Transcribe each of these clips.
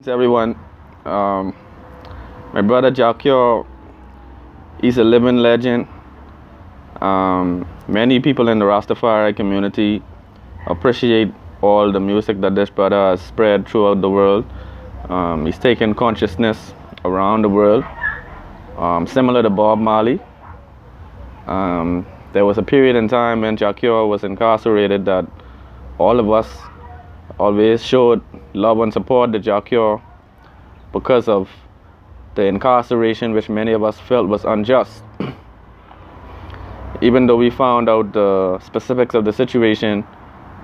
Everyone. Um, my brother Jah Cure, he's a living legend. Many people in the Rastafari community appreciate all the music that this brother has spread throughout the world. He's taken consciousness around the world, similar to Bob Marley. There was a period in time when Jah Cure was incarcerated that all of us always showed love and support to Jah Cure because of the incarceration, which many of us felt was unjust. Even though we found out the specifics of the situation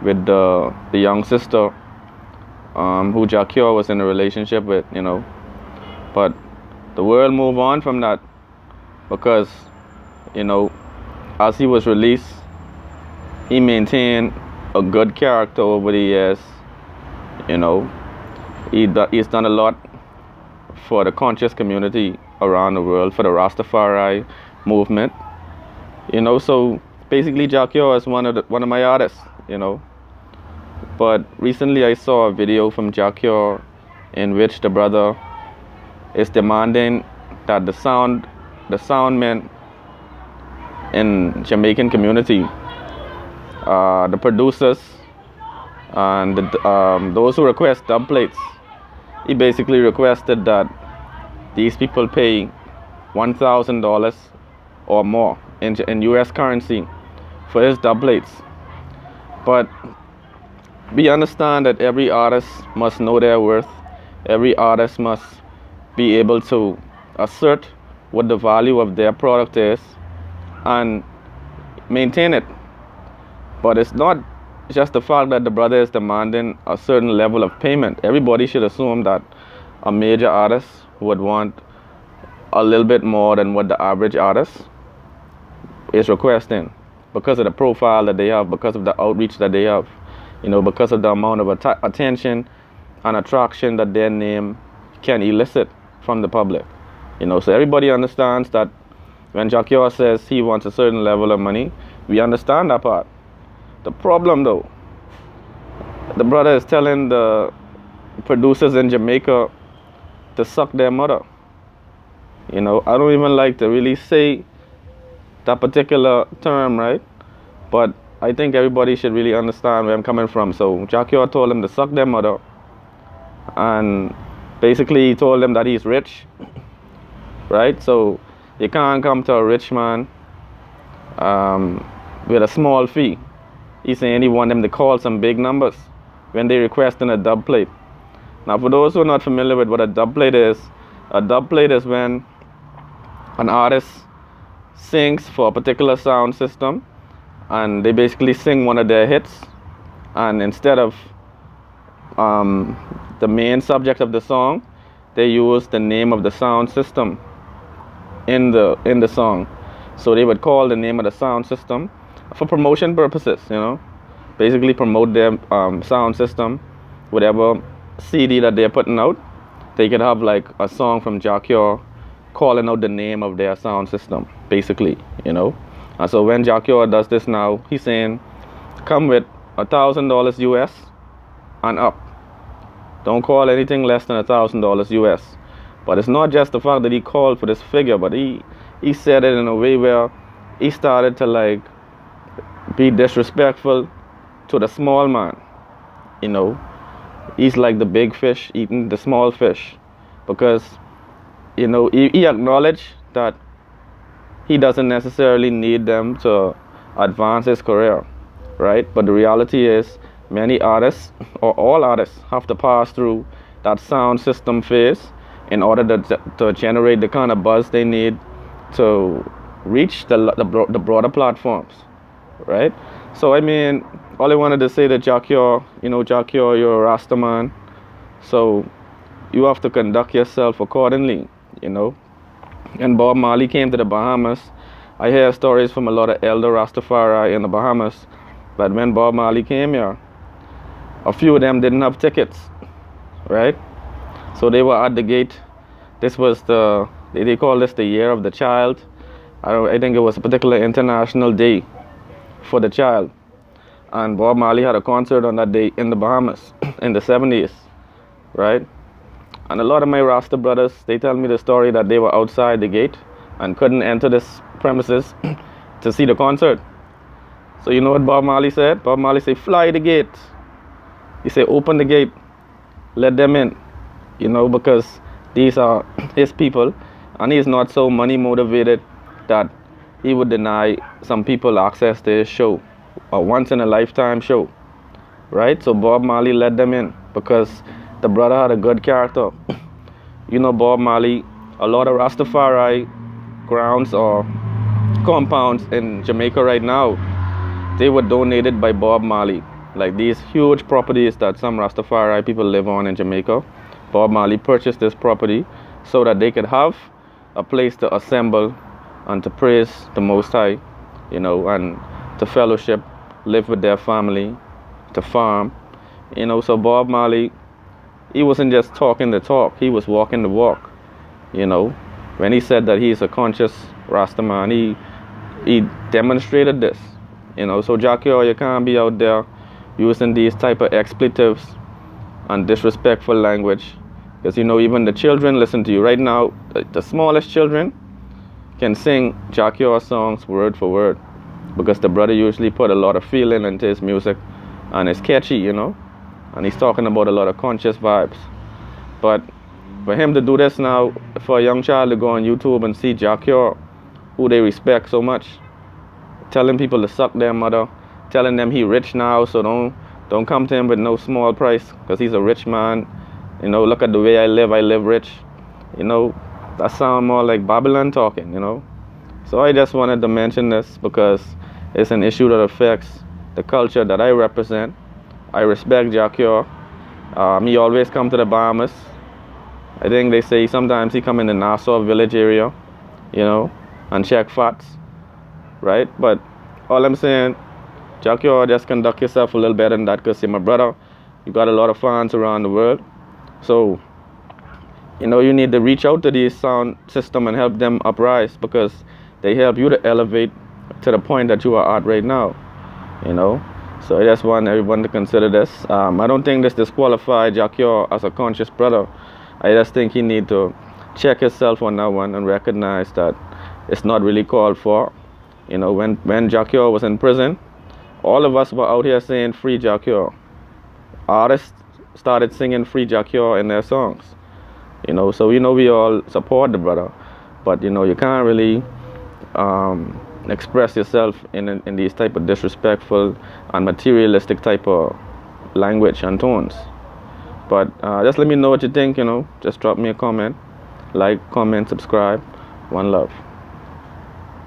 with the young sister who Jah Cure was in a relationship with, but the world moved on from that because, as he was released, he maintained a good character over the years. He's done a lot for the conscious community around the world, for the Rastafari movement. So basically Jah Cure is one of my artists. But recently I saw a video from Jah Cure in which the brother is demanding that the soundmen in Jamaican community, the producers and those who request dubplates, he basically requested that these people pay $1,000 or more in US currency for his dubplates. But we understand that every artist must know their worth. Every artist must be able to assert what the value of their product is and maintain it. But it's not just the fact that the brother is demanding a certain level of payment. Everybody should assume that a major artist would want a little bit more than what the average artist is requesting because of the profile that they have, because of the outreach that they have, because of the amount of attention and attraction that their name can elicit from the public. So everybody understands that when Jah Cure says he wants a certain level of money, we understand that part. The problem though, the brother is telling the producers in Jamaica to suck their mother. I don't even like to really say that particular term, right? But I think everybody should really understand where I'm coming from. So Jah Cure told them to suck their mother, and basically he told them that he's rich, right? So you can't come to a rich man with a small fee. He's saying he want them to call some big numbers when they requesting a dub plate. Now, for those who are not familiar with what a dub plate is when an artist sings for a particular sound system and they basically sing one of their hits, and instead of the main subject of the song, they use the name of the sound system in the song. So they would call the name of the sound system for promotion purposes, basically promote their sound system. Whatever CD that they're putting out, they could have like a song from Jah Cure calling out the name of their sound system, basically. And so when Jah Cure does this now, he's saying come with $1,000 US and up. Don't call anything less than $1,000 US. But it's not just the fact that he called for this figure, but he said it in a way where he started to like be disrespectful to the small man. He's like the big fish eating the small fish, because he acknowledged that he doesn't necessarily need them to advance his career, right? But the reality is many artists, or all artists, have to pass through that sound system phase in order to generate the kind of buzz they need to reach the broader platforms, right? So I mean, all I wanted to say to Jah Cure, Jah Cure, you're a Rasta man, so you have to conduct yourself accordingly. And Bob Marley came to the Bahamas. I hear stories from a lot of elder Rastafari in the Bahamas that when Bob Marley came here, a few of them didn't have tickets, right? So they were at the gate. This was they call this the year of the child. I think it was a particular international day for the child. And Bob Marley had a concert on that day in the Bahamas in the 70s, right? And a lot of my Rasta brothers, they tell me the story that they were outside the gate and couldn't enter this premises to see the concert. So you know what Bob Marley said? Bob Marley said, fly the gate. He said, open the gate, let them in. You know, because these are his people, and he's not so money motivated that he would deny some people access to his show, a once in a lifetime show, right? So Bob Marley let them in because the brother had a good character. You know, Bob Marley, a lot of Rastafari grounds or compounds in Jamaica right now, they were donated by Bob Marley. Like these huge properties that some Rastafari people live on in Jamaica, Bob Marley purchased this property so that they could have a place to assemble and to praise the Most High, you know, and to fellowship, live with their family, to farm, you know. So Bob Marley, he wasn't just talking the talk, he was walking the walk, you know. When he said that he's a conscious Rastaman, he demonstrated this, you know. So Jah Cure, you can't be out there using these type of expletives and disrespectful language, because you know even the children listen to you right now. The smallest children can sing Jah Cure songs word for word, because the brother usually put a lot of feeling into his music, and it's catchy, you know, and he's talking about a lot of conscious vibes. But for him to do this now, for a young child to go on YouTube and see Jah Cure, who they respect so much, telling people to suck their mother, telling them he rich now, so don't come to him with no small price, because he's a rich man. You know, look at the way I live rich. You know, that sound more like Babylon talking, you know. So I just wanted to mention this because it's an issue that affects the culture that I represent. I respect Jah Cure. He always come to the Bahamas. I think they say sometimes he come in the Nassau village area, you know, and check facts, right? But all I'm saying, Jah Cure, just conduct yourself a little better than that, because you're my brother. You got a lot of fans around the world. So, you know, you need to reach out to these sound system and help them uprise, because they help you to elevate to the point that you are at right now, you know. So I just want everyone to consider this. I don't think this disqualifies Jah Cure as a conscious brother. I just think he need to check himself on that one and recognize that it's not really called for. You know, when Jah Cure was in prison, all of us were out here saying free Jah Cure. Artists started singing free Jah Cure in their songs. You know, so you know we all support the brother, but you know you can't really express yourself in these type of disrespectful and materialistic type of language and tones. But just let me know what you think, you know. Just drop me a comment, like, comment, subscribe. One love.